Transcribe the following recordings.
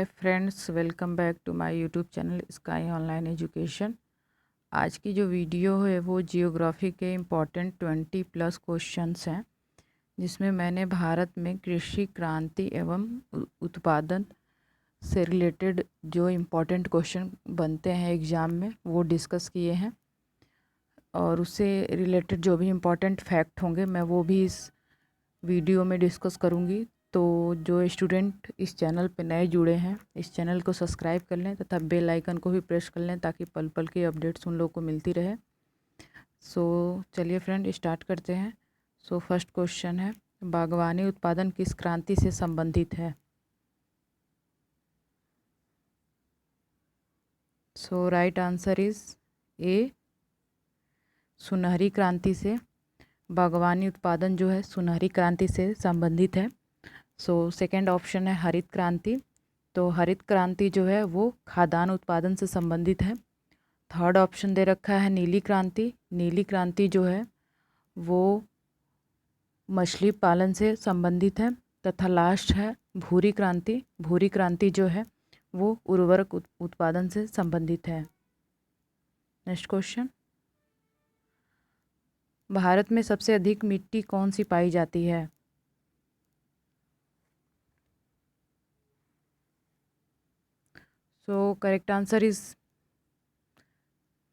Hi friends, welcome back to my YouTube channel Sky Online Education. आज की जो video है वो जियोग्राफी के इम्पॉर्टेंट 20+ क्वेश्चंस हैं, जिसमें मैंने भारत में कृषि क्रांति एवं उत्पादन से रिलेटेड जो इम्पॉर्टेंट क्वेश्चन बनते हैं एग्ज़ाम में वो डिस्कस किए हैं, और उससे रिलेटेड जो भी इम्पॉर्टेंट फैक्ट होंगे मैं वो भी इस वीडियो में डिस्कस करूँगी। तो जो स्टूडेंट इस चैनल पर नए जुड़े हैं, इस चैनल को सब्सक्राइब कर लें तथा बेल आइकन को भी प्रेस कर लें ताकि पल पल की अपडेट्स उन लोगों को मिलती रहे। सो चलिए फ्रेंड स्टार्ट करते हैं। सो फर्स्ट क्वेश्चन है, बागवानी उत्पादन किस क्रांति से संबंधित है? सो राइट आंसर इज ए, सुनहरी क्रांति से। बागवानी उत्पादन जो है सुनहरी क्रांति से संबंधित है। सो सेकंड ऑप्शन है हरित क्रांति। तो हरित क्रांति जो है वो खाद्यान्न उत्पादन से संबंधित है। थर्ड ऑप्शन दे रखा है नीली क्रांति। नीली क्रांति जो है वो मछली पालन से संबंधित है। तथा लास्ट है भूरी क्रांति। भूरी क्रांति जो है वो उर्वरक उत्पादन से संबंधित है। नेक्स्ट क्वेश्चन, भारत में सबसे अधिक मिट्टी कौन सी पाई जाती है? So correct answer is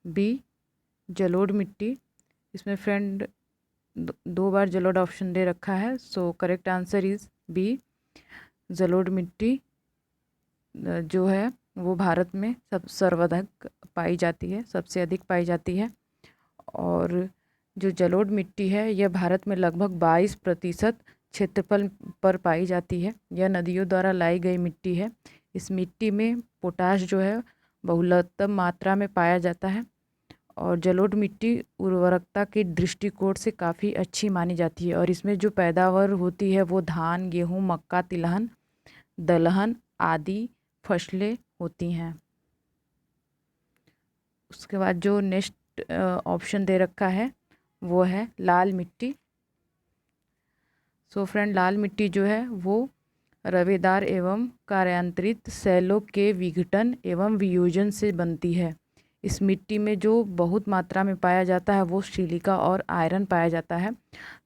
B, जलोढ़ मिट्टी। इसमें फ्रेंड दो बार जलोढ़ ऑप्शन दे रखा है। So correct answer is B, जलोढ़ मिट्टी जो है वो भारत में सर्वाधिक पाई जाती है, सबसे अधिक पाई जाती है। और जो जलोढ़ मिट्टी है यह भारत में लगभग 22% क्षेत्रफल पर पाई जाती है। यह नदियों द्वारा लाई गई मिट्टी है। इस मिट्टी में पोटाश जो है बहुलतम मात्रा में पाया जाता है, और जलोढ़ मिट्टी उर्वरकता के दृष्टिकोण से काफ़ी अच्छी मानी जाती है। और इसमें जो पैदावार होती है वो धान, गेहूँ, मक्का, तिलहन, दलहन आदि फसलें होती हैं। उसके बाद जो नेक्स्ट ऑप्शन दे रखा है वो है लाल मिट्टी। सो फ्रेंड, लाल मिट्टी जो है वो रवेदार एवं कार्यांतरित सैलों के विघटन एवं वियोजन से बनती है। इस मिट्टी में जो बहुत मात्रा में पाया जाता है वो सिलिका और आयरन पाया जाता है,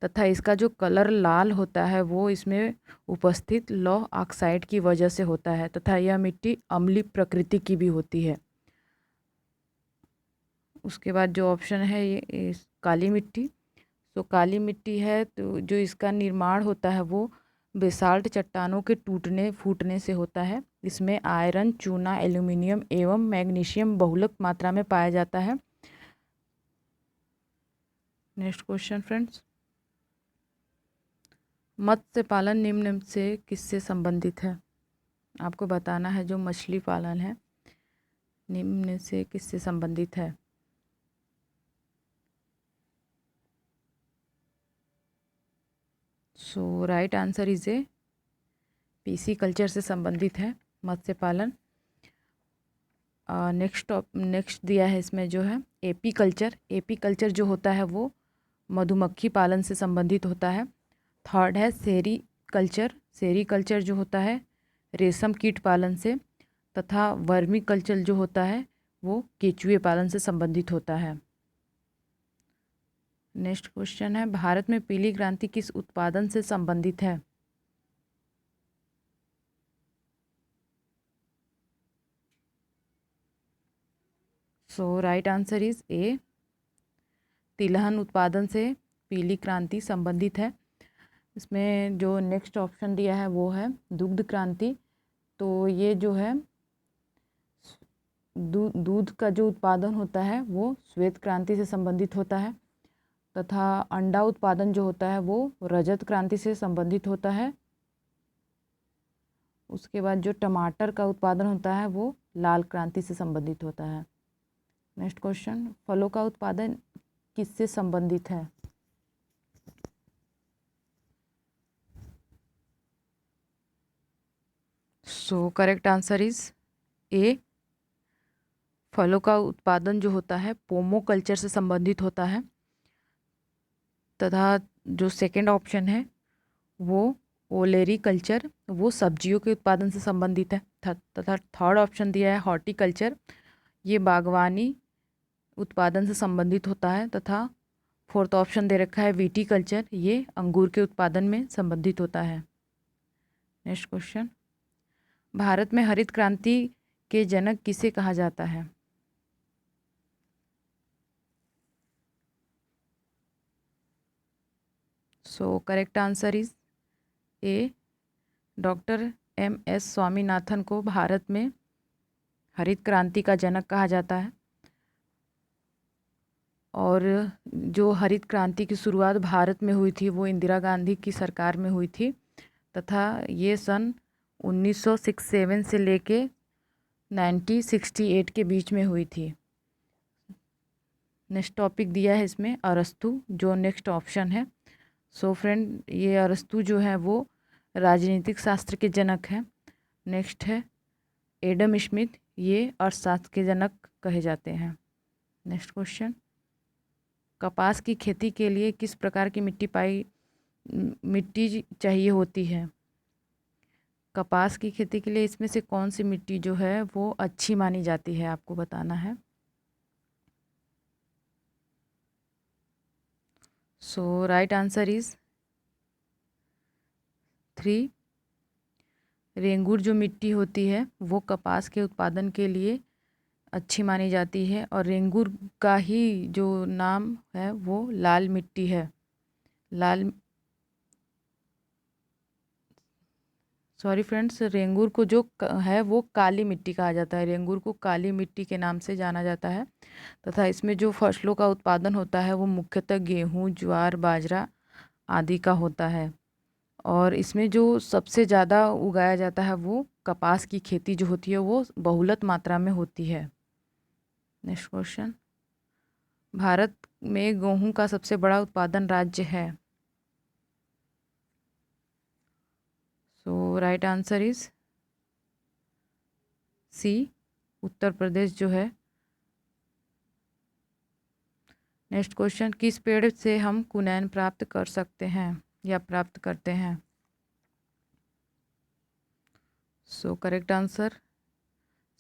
तथा इसका जो कलर लाल होता है वो इसमें उपस्थित लौह ऑक्साइड की वजह से होता है, तथा यह मिट्टी अम्लीय प्रकृति की भी होती है। उसके बाद जो ऑप्शन है ये काली मिट्टी। तो काली मिट्टी है तो जो इसका निर्माण होता है वो बेसाल्ट चट्टानों के टूटने फूटने से होता है। इसमें आयरन, चूना, एल्यूमिनियम एवं मैग्नीशियम बहुलक मात्रा में पाया जाता है। नेक्स्ट क्वेश्चन फ्रेंड्स, मत्स्य पालन निम्न से किससे संबंधित है? आपको बताना है जो मछली पालन है निम्न से किससे संबंधित है। So right answer is A, PC culture से संबंधित है मत्स्य पालन। नेक्स्ट दिया है इसमें जो है एपी कल्चर। एपी कल्चर जो होता है वो मधुमक्खी पालन से संबंधित होता है। थर्ड है सेरी कल्चर। सेरी कल्चर जो होता है रेशम कीट पालन से। तथा वर्मी कल्चर जो होता है वो केचुए पालन से संबंधित होता है। नेक्स्ट क्वेश्चन है, भारत में पीली क्रांति किस उत्पादन से संबंधित है? सो राइट आंसर इज ए, तिलहन उत्पादन से पीली क्रांति संबंधित है। इसमें जो नेक्स्ट ऑप्शन दिया है वो है दुग्ध क्रांति। तो ये जो है दूध का जो उत्पादन होता है वो श्वेत क्रांति से संबंधित होता है। तथा अंडा उत्पादन जो होता है वो रजत क्रांति से संबंधित होता है। उसके बाद जो टमाटर का उत्पादन होता है वो लाल क्रांति से संबंधित होता है। नेक्स्ट क्वेश्चन, फलों का उत्पादन किससे संबंधित है? सो करेक्ट आंसर इज ए, फलों का उत्पादन जो होता है पोमो कल्चर से संबंधित होता है। तथा जो सेकंड ऑप्शन है वो ओलेरी कल्चर वो सब्जियों के उत्पादन से संबंधित है। तथा थर्ड ऑप्शन दिया है हॉर्टिकल्चर, ये बागवानी उत्पादन से संबंधित होता है। तथा फोर्थ ऑप्शन दे रखा है विटीकल्चर, ये अंगूर के उत्पादन में संबंधित होता है। नेक्स्ट क्वेश्चन, भारत में हरित क्रांति के जनक किसे कहा जाता है? So correct answer is A, doctor MS Swaminathan को भारत में हरित क्रांति का जनक कहा जाता है। और जो हरित क्रांति की शुरुआत भारत में हुई थी वो इंदिरा गांधी की सरकार में हुई थी, तथा ये सन 1967 से लेके 1968 के बीच में हुई थी। नेक्स्ट टॉपिक दिया है इसमें अरस्तु, जो नेक्स्ट ऑप्शन है। सो फ्रेंड, ये अरस्तु जो है वो राजनीतिक शास्त्र के जनक हैं। नेक्स्ट है एडम स्मिथ, ये अर्थशास्त्र के जनक कहे जाते हैं। नेक्स्ट क्वेश्चन, कपास की खेती के लिए किस प्रकार की मिट्टी चाहिए होती है? कपास की खेती के लिए इसमें से कौन सी मिट्टी जो है वो अच्छी मानी जाती है, आपको बताना है। So right answer is 3। रेंगुर जो मिट्टी होती है वो कपास के उत्पादन के लिए अच्छी मानी जाती है, और रेंगुर का ही जो नाम है वो लाल मिट्टी है। सॉरी फ्रेंड्स, रेंगुर को जो है वो काली मिट्टी कहा जाता है। रेंगुर को काली मिट्टी के नाम से जाना जाता है। तथा इसमें जो फसलों का उत्पादन होता है वो मुख्यतः गेहूँ, ज्वार, बाजरा आदि का होता है। और इसमें जो सबसे ज़्यादा उगाया जाता है वो कपास की खेती जो होती है वो बहुलत मात्रा में होती है। नेक्स्ट क्वेश्चन, भारत में गेहूं का सबसे बड़ा उत्पादन राज्य है? सो राइट आंसर इज सी, उत्तर प्रदेश जो है। नेक्स्ट क्वेश्चन, किस पेड़ से हम कुनैन प्राप्त कर सकते हैं या प्राप्त करते हैं? सो करेक्ट आंसर,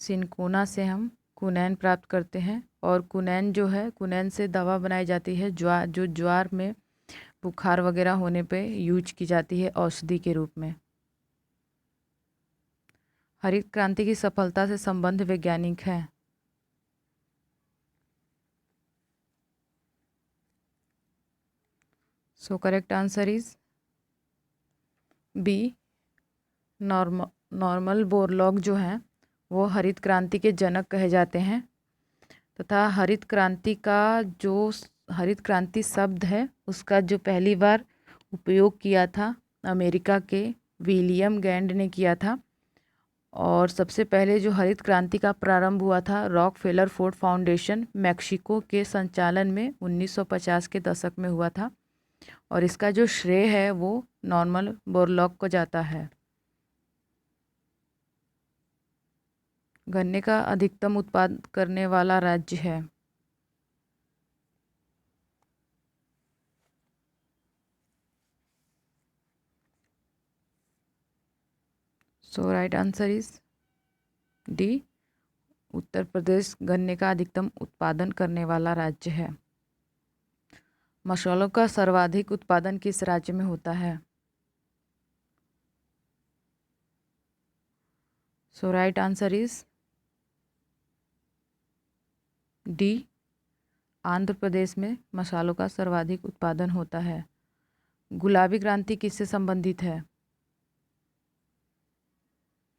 सिनकोना से हम कुनैन प्राप्त करते हैं। और कुनैन जो है, कुनैन से दवा बनाई जाती है जो ज्वार में बुखार वगैरह होने पे यूज की जाती है औषधि के रूप में। हरित क्रांति की सफलता से संबंध वैज्ञानिक है? So correct answer is B, Norman Borlaug जो हैं वो हरित क्रांति के जनक कहे जाते हैं। तथा हरित क्रांति शब्द है उसका जो पहली बार उपयोग किया था अमेरिका के विलियम गैंड ने किया था। और सबसे पहले जो हरित क्रांति का प्रारंभ हुआ था रॉकफेलर फोर्ड फाउंडेशन मैक्सिको के संचालन में 1950 के दशक में हुआ था। और इसका जो श्रेय है वो नॉर्मल बोरलॉग को जाता है। गन्ने का अधिकतम उत्पादन करने वाला राज्य है? So right answer is D, Uttar Pradesh गन्ने का अधिकतम उत्पादन करने वाला राज्य है। मसालों का सर्वाधिक उत्पादन किस राज्य में होता है? So right answer is D, Andhra Pradesh में मसालों का सर्वाधिक उत्पादन होता है। गुलाबी क्रांति किससे संबंधित है?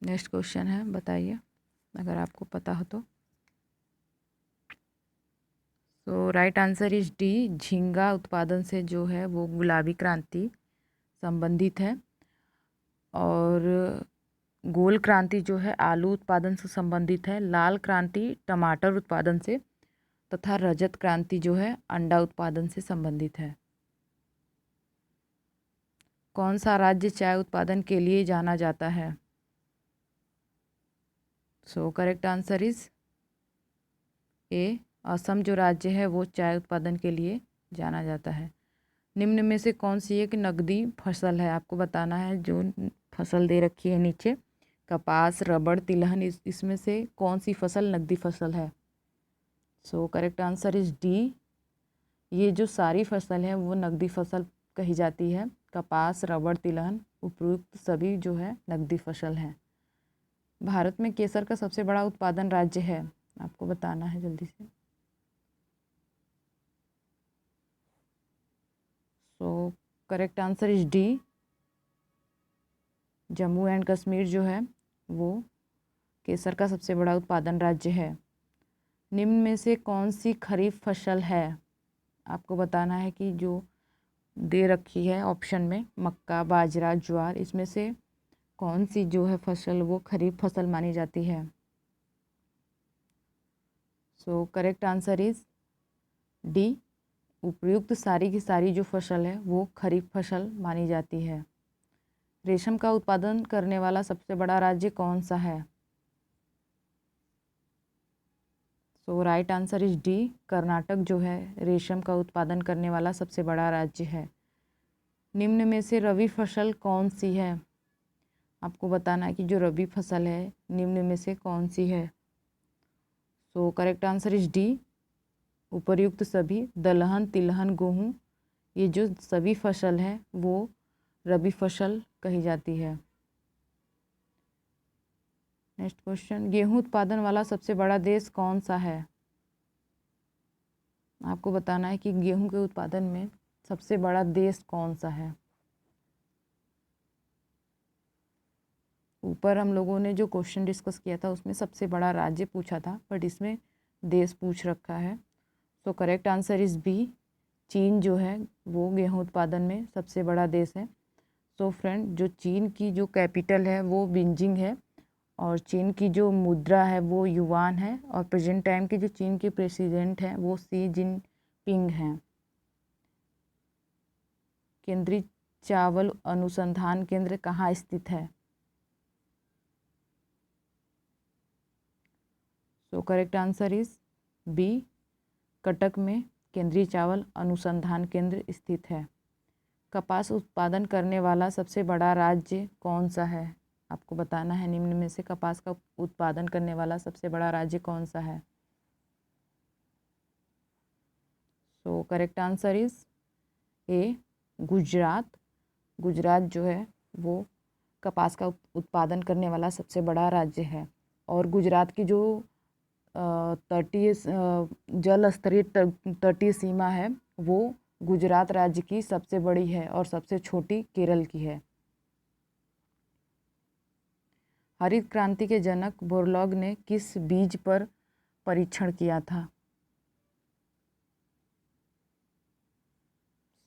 नेक्स्ट क्वेश्चन है, बताइए अगर आपको पता हो तो। सो राइट आंसर इज डी, झींगा उत्पादन से जो है वो गुलाबी क्रांति संबंधित है। और गोल क्रांति जो है आलू उत्पादन से संबंधित है। लाल क्रांति टमाटर उत्पादन से, तथा रजत क्रांति जो है अंडा उत्पादन से संबंधित है। कौन सा राज्य चाय उत्पादन के लिए जाना जाता है? सो करेक्ट आंसर इज ए, असम जो राज्य है वो चाय उत्पादन के लिए जाना जाता है। निम्न में से कौन सी एक नकदी फसल है? आपको बताना है। जो फसल दे रखी है नीचे, कपास, रबड़, तिलहन, इसमें से कौन सी फसल नकदी फसल है? So correct answer is D. ये जो सारी फसल है वो नकदी फसल कही जाती है। कपास, रबड़, तिलहन उपयुक्त सभी जो है नकदी फसल है। भारत में केसर का सबसे बड़ा उत्पादन राज्य है? आपको बताना है जल्दी से। सो correct answer is D. Jammu and Kashmir जो है वो केसर का सबसे बड़ा उत्पादन राज्य है। निम्न में से कौन सी खरीफ फसल है? आपको बताना है कि जो दे रखी है ऑप्शन में, मक्का, बाजरा, ज्वार, इसमें से कौन सी जो है फसल वो खरीफ फसल मानी जाती है? So correct answer is D. उपयुक्त सारी की सारी जो फसल है वो खरीफ फसल मानी जाती है। रेशम का उत्पादन करने वाला सबसे बड़ा राज्य कौन सा है? So right answer is D. Karnataka जो है रेशम का उत्पादन करने वाला सबसे बड़ा राज्य है। निम्न में से रबी फसल कौन सी है? आपको बताना है कि जो रबी फसल है निम्न में से कौन सी है? So correct answer is D. उपर्युक्त सभी दलहन, तिलहन, गेहूँ, ये जो सभी फसल है वो रबी फसल कही जाती है। नेक्स्ट क्वेश्चन, गेहूं उत्पादन वाला सबसे बड़ा देश कौन सा है? आपको बताना है कि गेहूं के उत्पादन में सबसे बड़ा देश कौन सा है। ऊपर हम लोगों ने जो क्वेश्चन डिस्कस किया था उसमें सबसे बड़ा राज्य पूछा था, बट इसमें देश पूछ रखा है। तो करेक्ट आंसर इज बी। चीन जो है वो गेहूं उत्पादन में सबसे बड़ा देश है। सो फ्रेंड, जो चीन की जो कैपिटल है वो बीजिंग है और चीन की जो मुद्रा है वो युआन है और प्रेजेंट टाइम की जो चीन के प्रेसिडेंट हैं वो शी जिनपिंग हैं। केंद्रीय चावल अनुसंधान केंद्र कहाँ स्थित है? So correct answer is B. Cuttack में केंद्रीय चावल अनुसंधान केंद्र स्थित है। कपास उत्पादन करने वाला सबसे बड़ा राज्य कौन सा है? आपको बताना है निम्न में से कपास का उत्पादन करने वाला सबसे बड़ा राज्य कौन सा है? सो करेक्ट आंसर इज ए, गुजरात। गुजरात जो है वो कपास का उत्पादन करने वाला सबसे बड़ा राज्य है और गुजरात की जो तटीय जल स्तरीय तटीय सीमा है वो गुजरात राज्य की सबसे बड़ी है और सबसे छोटी केरल की है। हरित क्रांति के जनक बोरलॉग ने किस बीज पर परीक्षण किया था?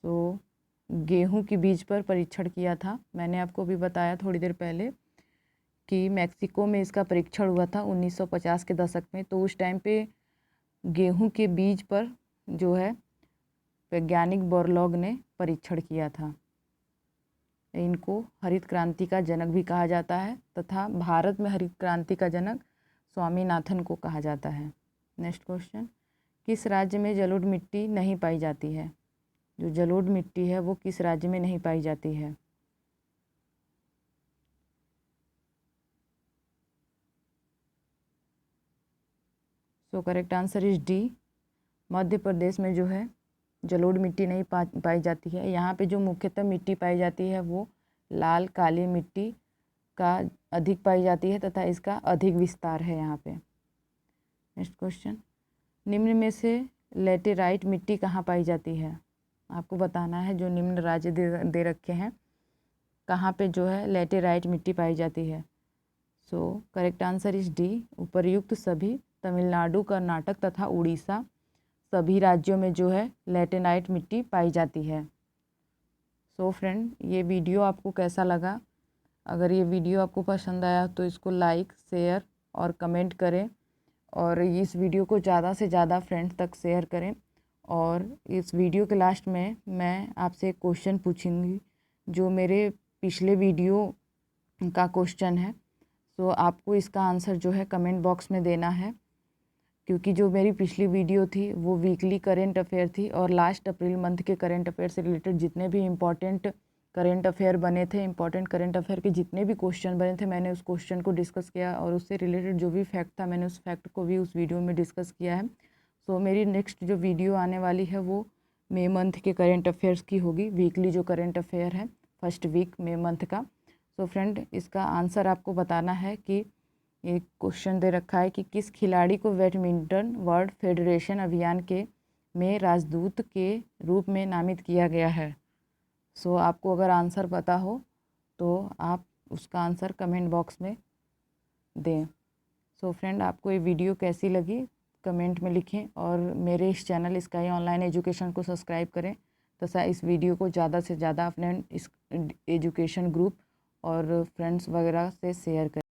तो गेहूं की बीज पर परीक्षण किया था। मैंने आपको भी बताया थोड़ी देर पहले कि मैक्सिको में इसका परीक्षण हुआ था 1950 के दशक में। तो उस टाइम पे गेहूं के बीज पर जो है वैज्ञानिक बोरलॉग ने परीक्षण किया था। इनको हरित क्रांति का जनक भी कहा जाता है तथा भारत में हरित क्रांति का जनक स्वामीनाथन को कहा जाता है। नेक्स्ट क्वेश्चन, किस राज्य में जलोढ़ मिट्टी नहीं पाई जाती है? जो जलोढ़ मिट्टी है वो किस राज्य में नहीं पाई जाती है? So correct answer is D. Madhya Pradesh में जो है जलोढ़ मिट्टी नहीं पाई जाती है। यहाँ पे जो मुख्यतः मिट्टी पाई जाती है वो लाल काली मिट्टी का अधिक पाई जाती है तथा इसका अधिक विस्तार है यहाँ पे। नेक्स्ट क्वेश्चन, निम्न में से लेटेराइट मिट्टी कहाँ पाई जाती है? आपको बताना है। जो निम्न राज्य दे रखे हैं कहाँ पे जो है लेटेराइट मिट्टी पाई जाती है। So correct answer is D. उपर्युक्त सभी तमिलनाडु, कर्नाटक तथा उड़ीसा सभी राज्यों में जो है लेटेराइट मिट्टी पाई जाती है। सो फ्रेंड, ये वीडियो आपको कैसा लगा? अगर ये वीडियो आपको पसंद आया तो इसको लाइक, शेयर और कमेंट करें और इस वीडियो को ज़्यादा से ज़्यादा फ्रेंड्स तक शेयर करें। और इस वीडियो के लास्ट में मैं आपसे एक क्वेश्चन पूछूंगी जो मेरे पिछले वीडियो का क्वेश्चन है। तो आपको इसका आंसर जो है कमेंट बॉक्स में देना है। क्योंकि जो मेरी पिछली वीडियो थी वो वीकली करेंट अफेयर थी और लास्ट अप्रैल मंथ के करेंट अफेयर से रिलेटेड जितने भी इम्पॉर्टेंट करेंट अफेयर बने थे, इम्पॉर्टेंट करेंट अफेयर के जितने भी क्वेश्चन बने थे, मैंने उस क्वेश्चन को डिस्कस किया और उससे रिलेटेड जो भी फैक्ट था मैंने उस फैक्ट को भी उस वीडियो में डिस्कस किया है। सो मेरी नेक्स्ट जो वीडियो आने वाली है वो मई मंथ के करेंट अफेयर्स की होगी, वीकली जो करेंट अफेयर है फर्स्ट वीक मई मंथ का। सो फ्रेंड, इसका आंसर आपको बताना है कि एक क्वेश्चन दे रखा है कि किस खिलाड़ी को बैडमिंटन वर्ल्ड फेडरेशन अभियान के में राजदूत के रूप में नामित किया गया है। सो आपको अगर आंसर पता हो तो आप उसका आंसर कमेंट बॉक्स में दें। सो फ्रेंड, आपको ये वीडियो कैसी लगी कमेंट में लिखें और मेरे इस चैनल स्काई ऑनलाइन एजुकेशन को सब्सक्राइब करें तथा इस वीडियो को ज़्यादा से ज़्यादा अपने इस एजुकेशन ग्रुप और फ्रेंड्स वगैरह से शेयर करें।